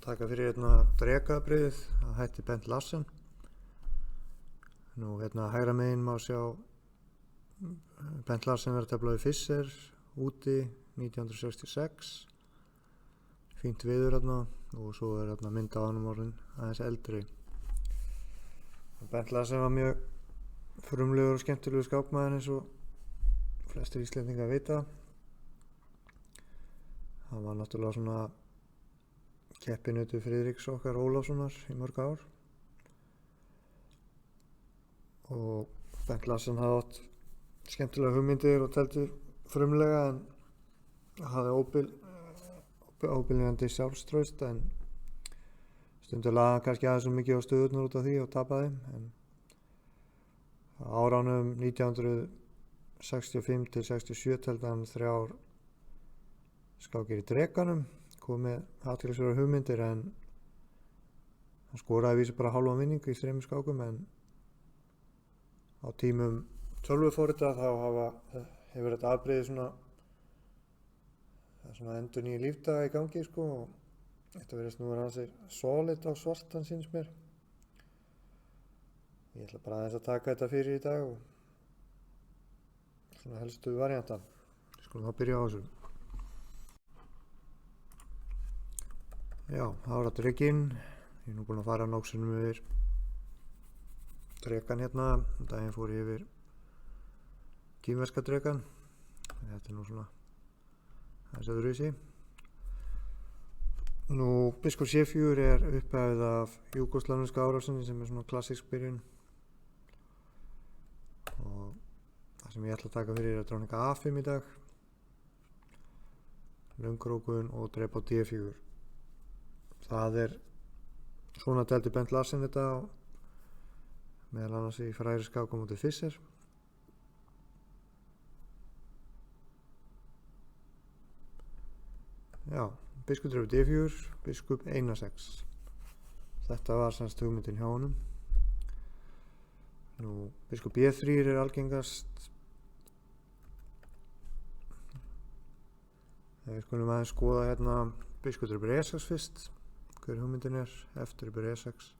taka fyrir drekabriðið, það hætti Bent Larsen. Nú hægra megin má sjá Bent Larsen vera að tefla við Fischer úti 1966. Fínt viður og svo mynd á honum orðin aðeins eldri. Bent Larsen var mjög frumlegur og skemmtilegur skákmaður eins og flestir Íslendingar vita. Hann var náttúrulega svona keppinautur Friðriks okkar Ólafssonar í mörg ár. Og Bent Larsen hafði átt skemmtilega hugmyndir og teldi frumlega en hafði óbilnandi sjálfstraust en stundum lagði hann kannski aðeins svo mikið á stöðurnar út af því og tapaði. En á árunum 1965 til 67 teldi hann 3 skákir í drekanum, kom með athyglisverðar hugmyndir en hann skoraði vísu bara hálfan vinning í 3 skákum en á tímum tölvuforrita þá hefur þetta afbrigði svona endurnýju lífdaga í gangi og þetta virðist nú vera ansi solid á svartan sýnist mér. Ég ætla bara aðeins að taka þetta fyrir í dag og svona helstu varianta. Skulum þá byrja á þessu. Já, það var drekinn. Ég er nú búinn að fara nokksunum yfir drekan daginn fór ég yfir kínverska drekan. Þetta nú svona aðeins öðruvísi. Nú, Biskup C4 upphafið af júgóslavneska árásinni sem svona klassísk byrjun. Og það sem ég ætla að taka fyrir dróning A5 í dag. Löngrókun og drep á D4. Það svona teldi Bent Larsen þetta meðal annars í frægri skákum móti Fischer. Já, biskup drep D4, biskup 1-6. Þetta var semst hugmyndin hjá honum. Nú, biskup B3 algengast. Við skulum aðeins skoða biskup drep E6 fyrst. Hver hugmyndin eftir E6.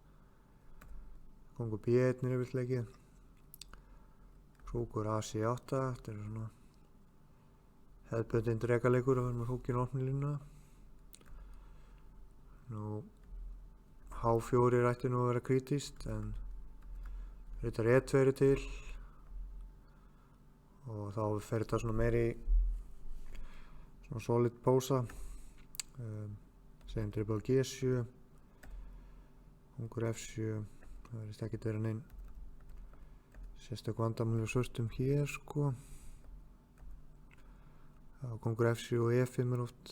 Kongur B1 yfirleikið. Krókur AC8, þetta svona hefðbundinn drekaleikur og við erum að húkina opnilínuna. Nú, H4 ætti nú að vera kritískt en rittar E2 til og þá fer þetta svona meiri svona solid pósa. Segjum drep á G7, kongur F7, það verðist ekkert vera neinn sérstök vandamál og svörstum hér Kongur F7 og E5 oft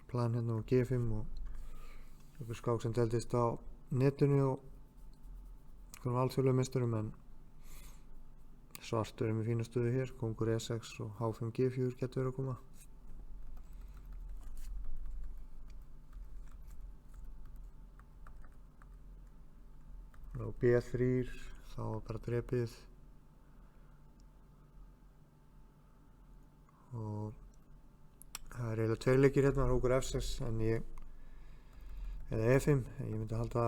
plan og G5 og einhver skák sem teldist á netinu og einhverjum alþjóðlegum meisturum en svartur með fína stöðu hér, kongur E6 og H5 G4 getur verið að koma. Og B3 þá bara drepið og það eiginlega 2 leikir krókur F6 eða E5 en ég myndi halda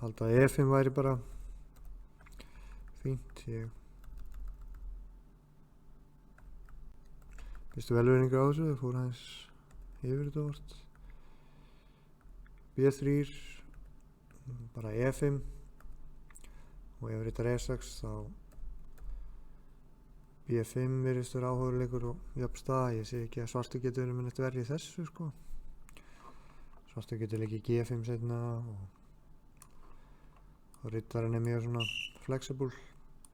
að E5 væri bara fínt. Ég vistu velveringar á þessu, það fór aðeins yfir þetta vort. B3 bara E5 og ef rittar E6 þá B5 virðist vera áhugaleikur og jöfn stað. Ég sé ekki að svartur getur verið með neitt verri í þessu Svartur getur leikið G5 seinna og rittarinn mjög svona flexible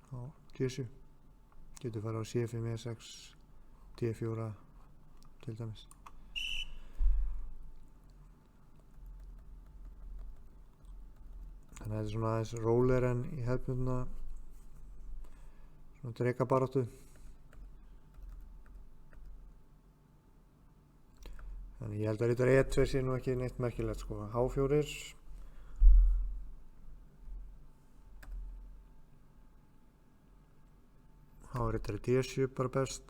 á G7. Getur fara á C5, E6, D4 til dæmis. Þannig að þetta svona aðeins rólegri en í hefðbundna svona drekabaráttu. Þannig ég held að rittar E2 sé nú ekki neitt merkilegt H4 H rittar D7 bara best.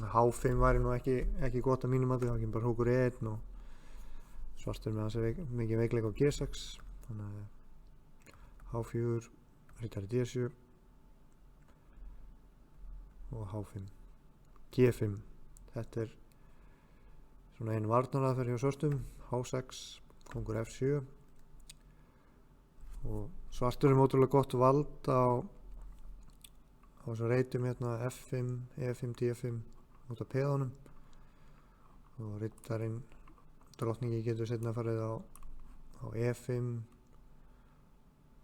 H5 væri nú ekki gott að mínum að það kemur bara hrókur E1 og svartur með hans mikið veikleika á G6, þannig að H4, rittari D7 og H5, G5. Þetta er svona einu varnaraðferð hjá svörstum. H6, kongur F7 og svartur er ótrúlega gott vald á þessum reytum hérna F5, E5, D5 út af peðanum og rittarinn drottningi getur seinna farið á E5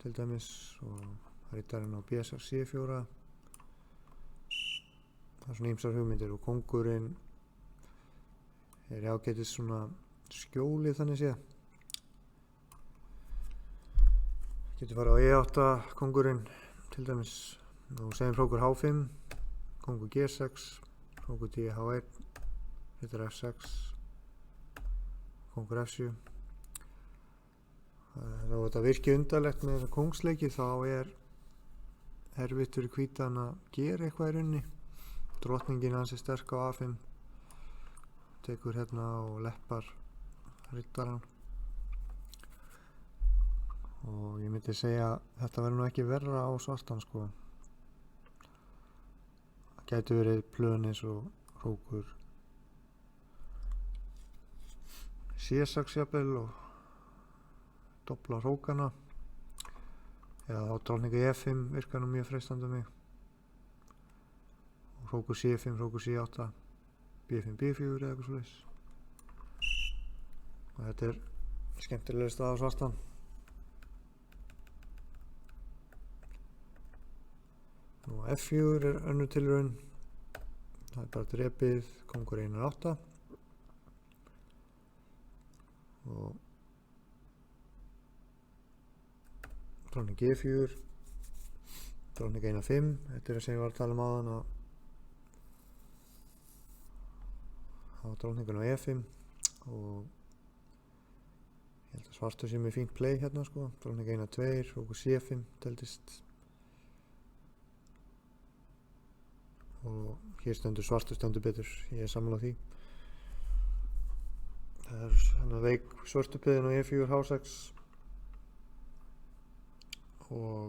til dæmis og rittarinn á B6, C4. Það er svona ýmsar hugmyndir og kóngurinn er ágætis svona skjólið þannig séð. Getur farið á E8 kóngurinn til dæmis og segjum hrókur H5, kóngur G6, hrókur D, H1, rittar F6, kóngur F7. Þá þetta virkið undarlegt með þessa kóngsleiki, þá er erfitt fyrir hvítan að gera eitthvað í rauninni. Drottningin hans er sterk á A5, tekur hérna og leppar rittarann og ég myndi segja að þetta verður nú ekki verra á svartan sko. Það gæti verið plön eins og hrókur C6 jafnvel og dobla hrókana eða á drottninga E5 virkar nú mjög freistandi mig. Hrókur C5, hrókur C8, B5, B4 eða eitthvað svoleiðis. Og þetta er skemmtilega stað á svartan. Nú F4 er önnur tilraun. Það er bara drepið, kongur 1-8 og drótning G4, drótning 1-5. Þetta er það sem ég var að tala áðan að á drótningun á E5 og ég held að svartur sé með fínt play hérna sko. Drótning 1-2, hrókur C5 teldist og hér stendur svartur betur, ég er sammála því. Það er svona veik svörstupiðin á E4, H6 og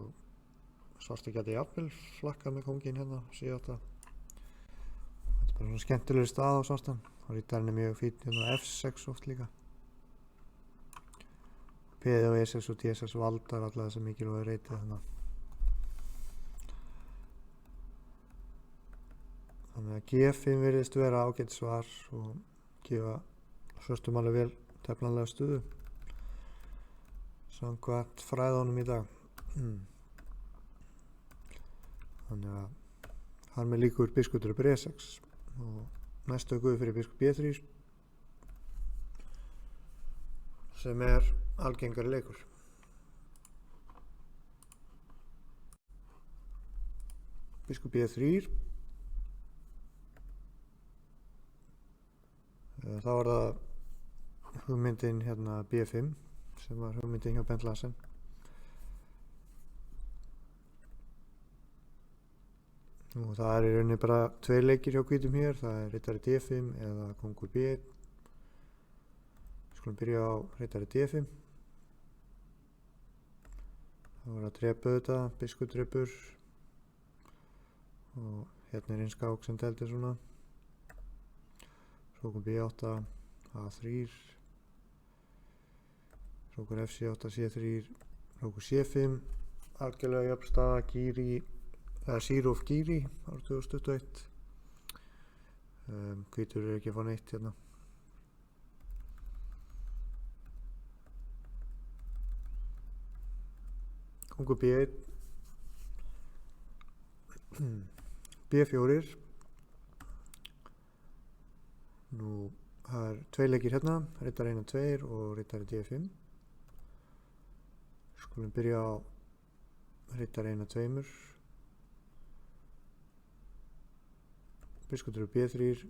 svartur gæti jafnvel flakka með kóngin hérna, C8. Þetta er bara svona skemmtilegri stað á svartan og rittarinn er mjög fín hérna F6 oft líka. P og E6 og D6 valdar alla þessa mikilvægu reyti þannig að G5 virðist vera ágætt svar og gefa svörstum alveg vel teflanlega stuðu samkvæmt fræðunum í dag. Þannig að þar með líkur biskup E6 og næstu guð fyrir biskup B3 sem er algengari leikur. Biskup B3, þá var það hugmyndin hérna B5 sem var hugmyndin hjá Bent Larsen. Og það er í rauninni bara tveir leikir hjá hvítum hér, það er rittari D5 eða kongur B1. Við skulum byrja á rittari D5. Það var að drepa þetta, biskup drepur og hérna er einn skák sem teldi svona. Hrókur B8, A3, hrókur FC8, C3, hrókur C5, algjörlega jöfn staða gíri, eða Sírov gíri árið 2021. Hvítur er ekki að fá neitt hérna. Kongur B1, B4. Nú, það er tvei leikir hérna, rittari 1-2 og rittari D5. Skulum byrja á rittari 1-2. Biskup B3,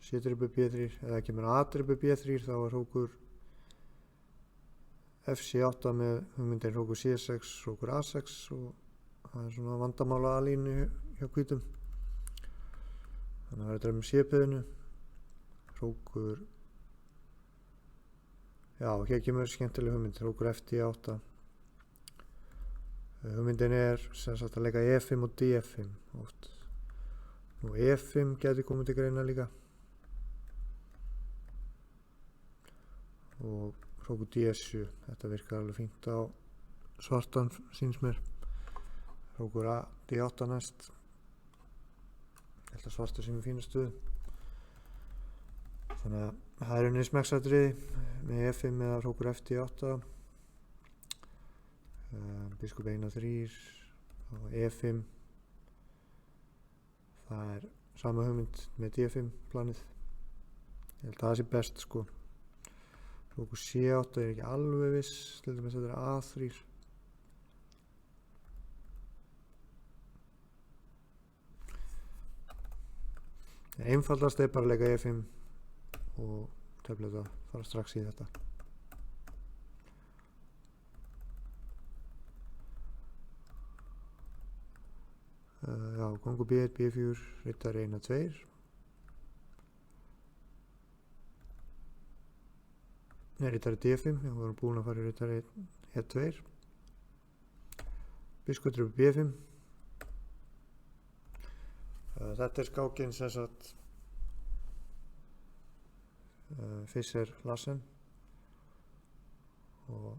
C3 B3, eða kemur A3 B3 þá er hrókur FC8 með hugmyndin hrókur C6, hrókur A6 og það er svona vandamála alínu hjá hvítum. Þannig að það er að drepa með C-piðinu. Hrókur. Já, hér kemur skemmtileg hugmynd. Hrókur FD8. Hugmyndin er sem sagt að leika E5 og D5 oft. Nú E5 geti komið til greina líka. Og hrókur D7. Þetta virkar alveg fínt á svartan síns mér. Hrókur D8 næst. Ég held að svartur sem er fína stuðu. Þannig að það er unnið smekksatriði með E5 eða hrókur FD8. Biskup 1-3 og E5. Það er sama hugmynd með D5 planið. Ég held að það sé best sko. Hrókur C8 er ekki alveg viss, til dæmis þetta er A3. Einfaldast er bara að leika E5 og töfla þetta, fara strax í þetta. Já, kongur B1, B4, riddari 1-2. Nei, riddari D5, við vorum búin að fara í riddari 1-2. Biskup dröfur B5. Þetta er skákinn sem sagt Fischer Larsen og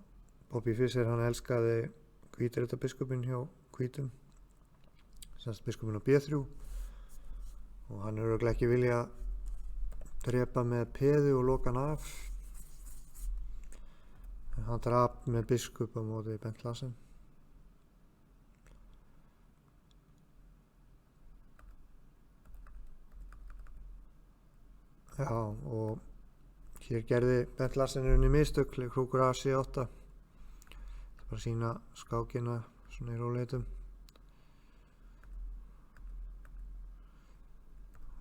Bobby Fischer hann elskaði hvítritabiskupinn hjá hvítum, sem sagt biskupinn á B3 og hann er örugglega ekki vilja drepa með peðu og loka hann af en hann drap með biskup á móti Bent Larsen. Já, og hér gerði Bent Larsen í mistök, hrókur A7-8. Það er bara að sýna skákina svona í róleitum.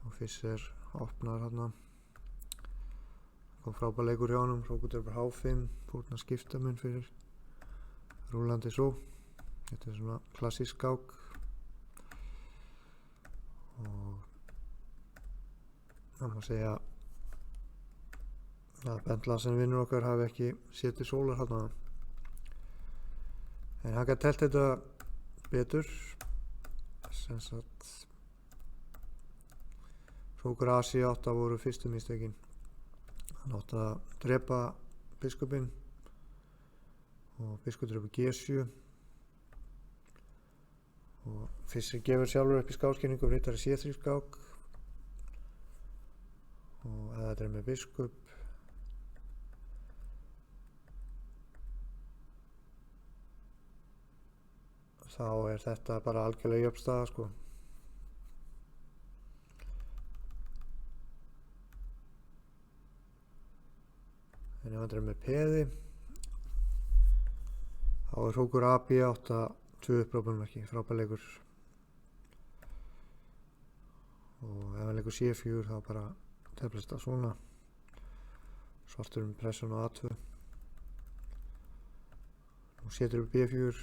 Og Fischer opnar hérna. Kom frábær leikur hjá honum, hrókur dröfur H5, fórna skiptamun fyrir rúllandi svo. Þetta er svona klassísk skák. Og það má segja að Bent Larsen vinnur okkar hafi ekki séð til sólar hérna. En hann gat telt þetta betur. Sem sagt hrókur A7-8 voru fyrstu mistökin. Hann átti að drepa biskupinn og biskup drepur G7 og Fischer gefur sjálfur upp í skákskynningu og riddari C3 skák. Og ef þetta er með biskup þá er þetta bara algjörlega jöfn staða sko. En ef þetta er með peði þá er hrókur AB8 2 upprópunarmerki, frábær leikur. Og ef hann leikur C4 þá bara teflist það svona. Svartur með pressun á A2. Nú setur við B4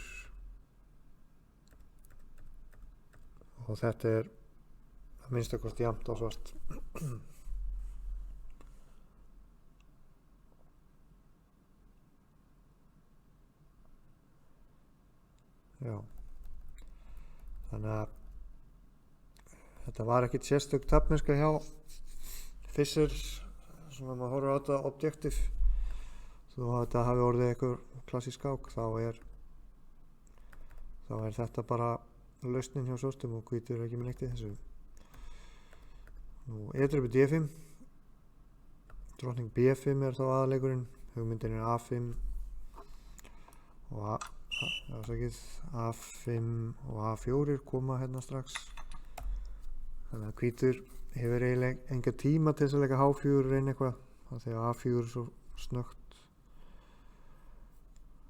og þetta er að minnstakosti jafnt á svart. Já, þannig að þetta var ekkert sérstök tafnmennska hjá Fischer, svona maður horfir á þetta objektiv. Þó að þetta hafi orðið einhver klassísk skák, þá er þetta bara lausnin hjá svörstum og hvítur er ekki með neitt í þessu. Nú drepur D5, drottning B5 er þá aðaleikurinn, hugmyndin er A5 og A5 og A4 koma hérna strax. Þannig að hvítur hefur eiginlega enga tíma til þess að leika H4 reyna eitthvað, þegar A4 er svo snöggt.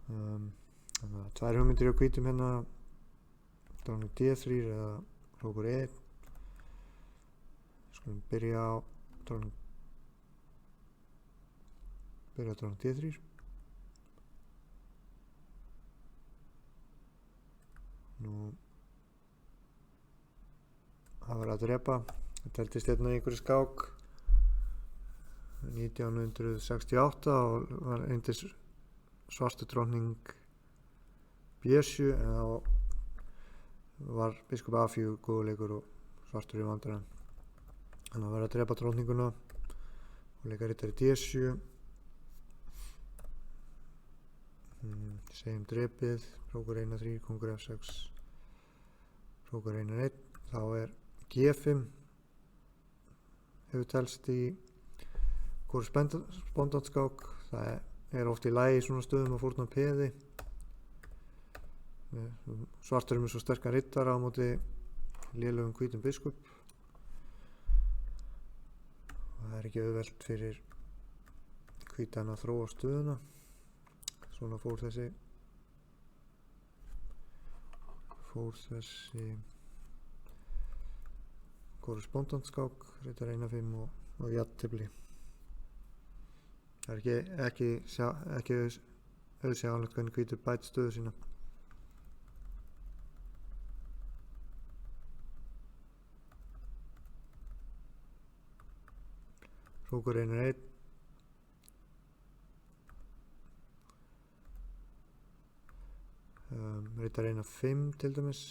Þannig að tvær hugmyndir á hvítum hérna, drottning D3 eða hrókur E. Skulum byrja á drottning D3. Nú það verður að drepa Það teldist hérna í einhverju skák 1968 og var einnig svartu drótning B7 en þá var biskup A4 góður leikur og svartur í vandræðum. Þannig að vera að drepa drótninguna og leika rittari D7. Segjum drepið, hrókur 1-3, kongur F6, hrókur 1-1. Þá er G5 hefur telst í korrespondentskák. Það er oft í lagi í svona stöðum að fórna peði. Svartur með svo sterkan rittara á móti lélegum hvítum biskup. Það er ekki auðvelt fyrir hvítan að þróa stöðuna. Svona fór þessi korrespondentskák, rittari 1-5 og jafntefli. Það er ekki auðsjáanlegt hvernig hvítur bæti stöðu sína. Hrókur 1-1. Rittari 1-5 til dæmis.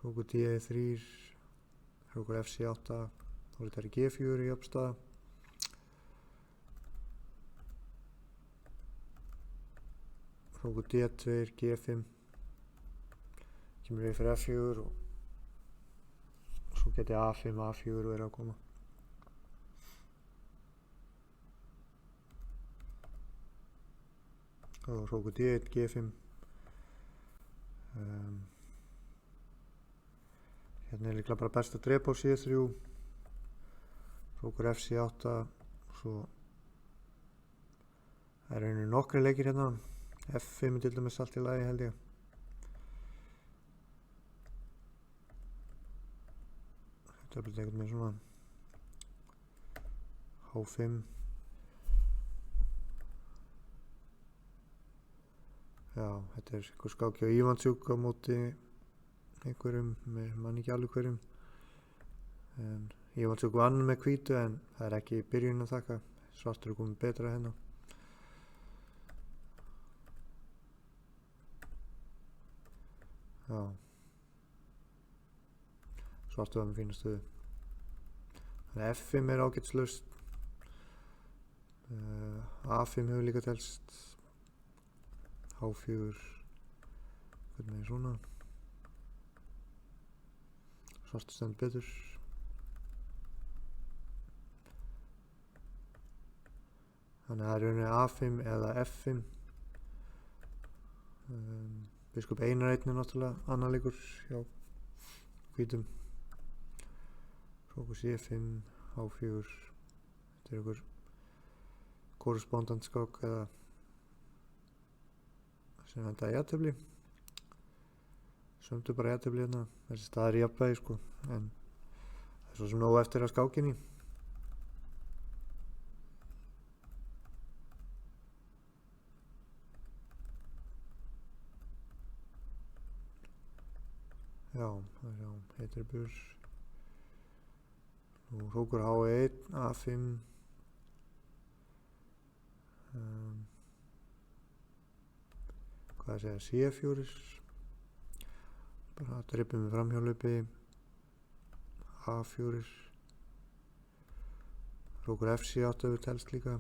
Hrókur D3, hrókur F8 og rittari G4 í uppstaða. Hrókur D2, G5, kemur við fyrir F4 og svo geti A5, A4 verið að koma. Og hrókur D1, G5. Hérna er líklega bara best að drepa á C3. Hrókur F8 og svo er einu nokkri leikir hérna. F5 til dæmis allt í lagi held ég. Þetta er bara eitthvað með svona H5. Já, þetta er eitthvað skáki á Ívansjúk á móti einhverjum, mann ekki alveg hverjum. Ívansjúk vann með hvítu en það er ekki byrjun að þakka. Svartur er komið betra hérna. Já, svartur var með fína stöðu. Þannig að F5 er ágætslaust. A5 hefur líka telst. H4, hvernig er svona. Svartur stendur betur. Þannig að það er rauninni A5 eða F5. Biskup 1-1 er náttúrulega annar leikur hjá hvítum. Hrókur C5, H4. Þetta er einhver korrespondentskák eða sem þetta er jafntefli. Sömdu bara jafntefli hérna. Þessi staðar í jafnvægi sko. En það er svo sem nóg eftir að skákinni. Já, það er heitir burs. Nú hrókur H1, A5. Hvað að segja, C4. Bara dreipum við framhjálaupi. A4. Hrókur F8 hefur telst líka.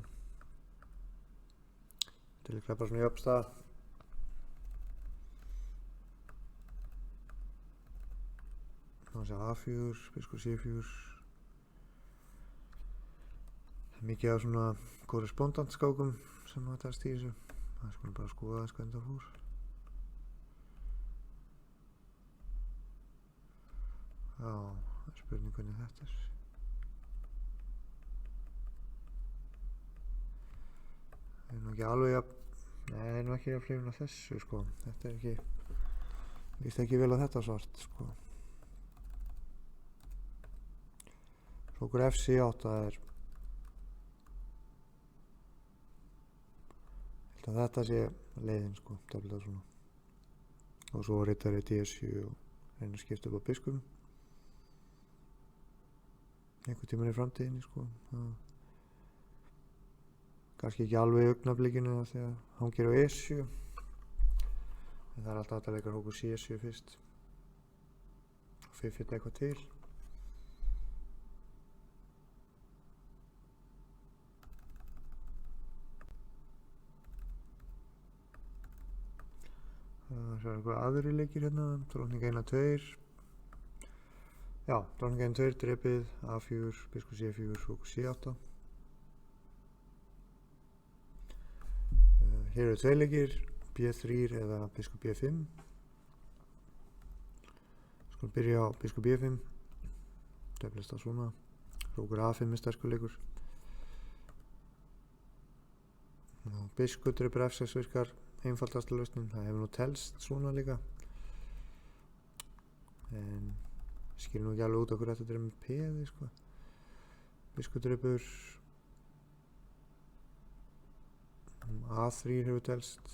Þetta er líklega bara svona í uppstað. Þannig að segja A4, biskup C4. Það er mikið af svona korrespondentsskákum sem það telst í þessu. Það skulum bara skoða þess hvernig það fór. Já, það er spurning hvernig þetta er. Það er nú ekki alveg að... Nei, það er nú ekki að hrifna þessu sko. Þetta er ekki... Líst ekki vel á þetta svart sko. Hrókur F8 er... Ég held að þetta sé leiðin sko, tefnilega svona. Og svo rittari D7 og reyna að skipta upp á biskupum. einhvern tímann í framtíðinni sko. Kannski ekki alveg í augnablikinu þegar hangir á E7, en það er alltaf hægt að leika hókur C7 fyrst og fiffita eitthvað til. Það er eitthvað aðri leikir hérna, drottning 1-2, já, drottning 1-2, drepið, A4, biskup C4, hókur C8. Hér eru 2 leikir, B3 eða biskup B5. Skulum byrja á biskup B5, döflist það svona, hókur A5 er sterkur leikur. Biskup drepur F6 virkar einfaldasta lausnin, það hefur nú telst svona líka, en skil nú ekki alveg út okkur þetta er með peði sko. Biskup drepur A3 hefur telst,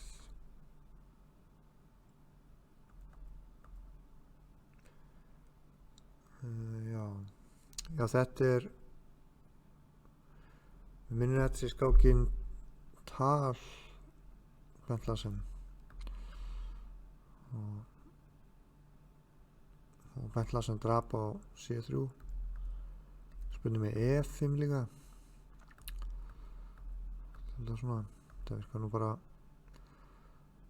já þetta er, við minnum þetta sé skákin Tal Bent Larsen og Bent Larsen drap á C3, spurning með E5 líka, þetta er svona, það virkar nú bara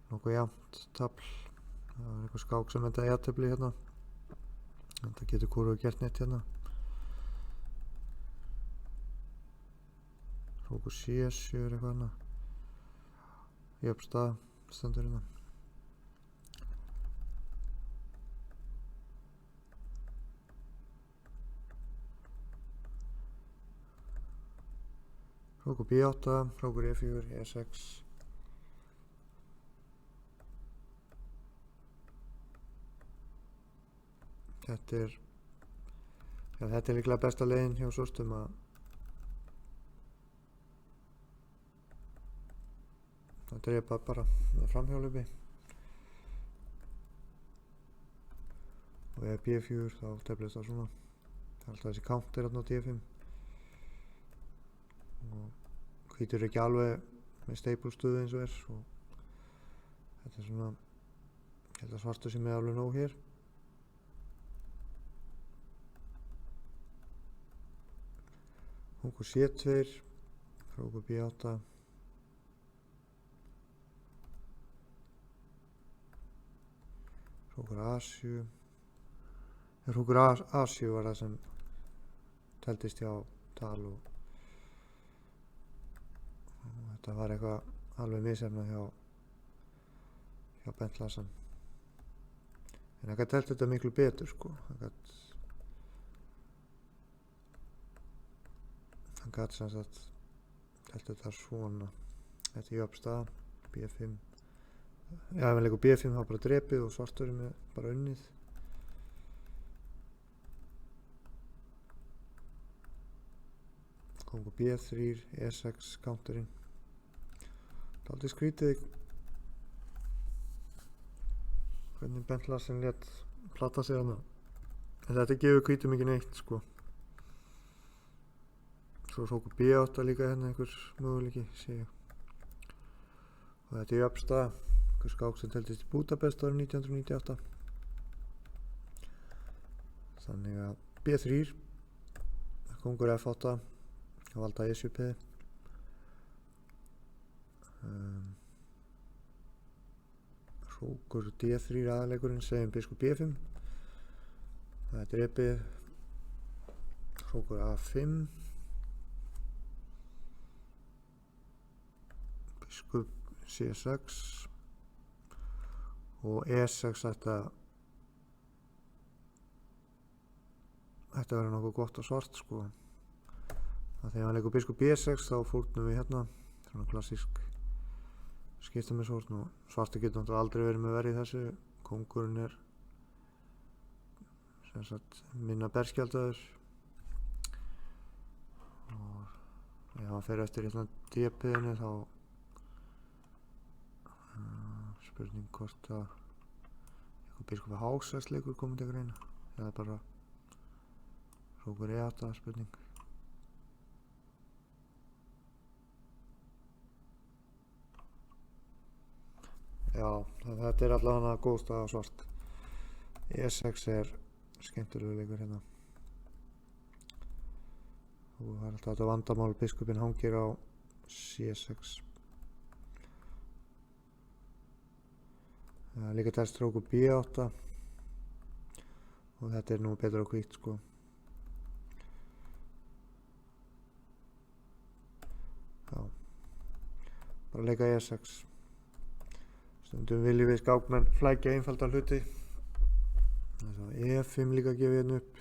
nokkuð jafnt tafl, það er eitthvað skák sem enda jafntefli hérna, en það getur hvorugur gert neitt hérna. Hókur C7 er eitthvað hérna, jöfnstað stendur hérna. Hókur B8, hókur E4, E6. Þetta er líklega besta leiðin hjá Sostum að drepa bara með framhjálpi, og ef B4 þá teflist það svona, það er alltaf þessi counter hérna á D5 og hvítur ekki alveg með stable stöðu eins og og þetta er svona, ég held að svartu sem er alveg nóg hér. Hókur C2, hókur B8, hókur A7, hókur A7 var það sem teldist hjá Tal og þetta var eitthvað alveg misefnað hjá Bent Larsen, en það gæti telt þetta miklu betur sko, hann gæti sem sagt telt þetta svona, þetta er jöfnstað, B5, já ef hann leikur B5 þá bara drepið og svartur með bara unnið. Kóngur B3, E6 counterinn, það er aldrei skrítið hvernig Bent Larsen lét plata sig hana, en þetta gefur hvítum ekki neitt sko. Svo er hókur B8 líka hérna einhver möguleiki sé ég, og þetta er jöfnstað, einhver skák sem teldist í Budapest árið 1998, þannig að B3, kóngur F8 að valda E7 hókur D3 aðleikurinn segjum biskup B5, það er drepið, hókur A5, biskup C6 og E6 ætti að vera nokkuð gott og svart sko. Þegar hann leikur biskup B6 þá fórnum við hérna, svona klassísk skipta með svort, og svarti getur náttúrulega aldrei verið með verið í þessu, kóngurinn er sem sagt minna berskjaldaður og ef hann fer eftir hérna D-piðinu þá spurning hvort að eitthvað biskup H6 leikur komið til greina, eða bara hrókur E8 spurning. Já, þetta er allavega góð staða svart. E6 er skemmtilegu leikur hérna. Og það er alltaf þetta vandamál, biskupinn hangir á C6. Líka test hrókur B8. Og þetta er nú betra á hvítt sko. Já, bara leika E6. Stundum viljum við skákmenn flækja einfalda hluti. Þess að E5 líka gefið hérna upp.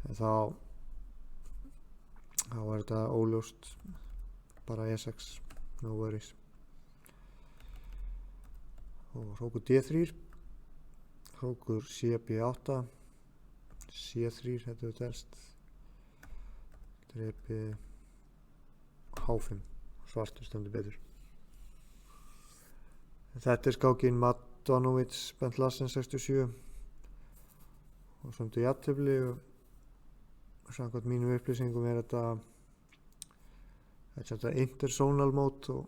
En þá er þetta óljóst. Bara E6, no worries. Og hrókur D3. Hrókur CB8. C3, þetta er telst. Drepi H5. Svartur stendur betur. Þetta er skákin Matanovic Bent Larsen 67 og svondu jafntefli og samkvæmt mínum upplýsingum er þetta interzonal mót og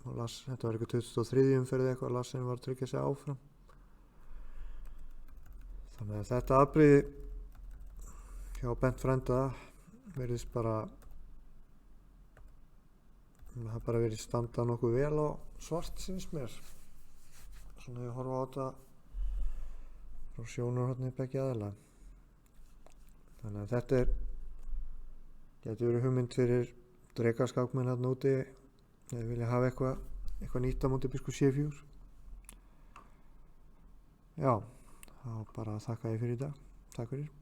þetta var eitthvað 2003 umferð eitthvað, Larsen var að tryggja sig áfram. Þannig að þetta afbrigði hjá Bent frænda virðist bara það bara verið standa nokkuð vel á svart syns mér. Svona ég horfa á þetta frá sjónarhorni beggja aðila. Þannig að þetta getur verið hugmynd fyrir dregaskákmenn þarna úti eða vilja hafa eitthvað nýtt á móti biskup C4. Já, þá bara þakka ég fyrir í dag. Takk fyrir.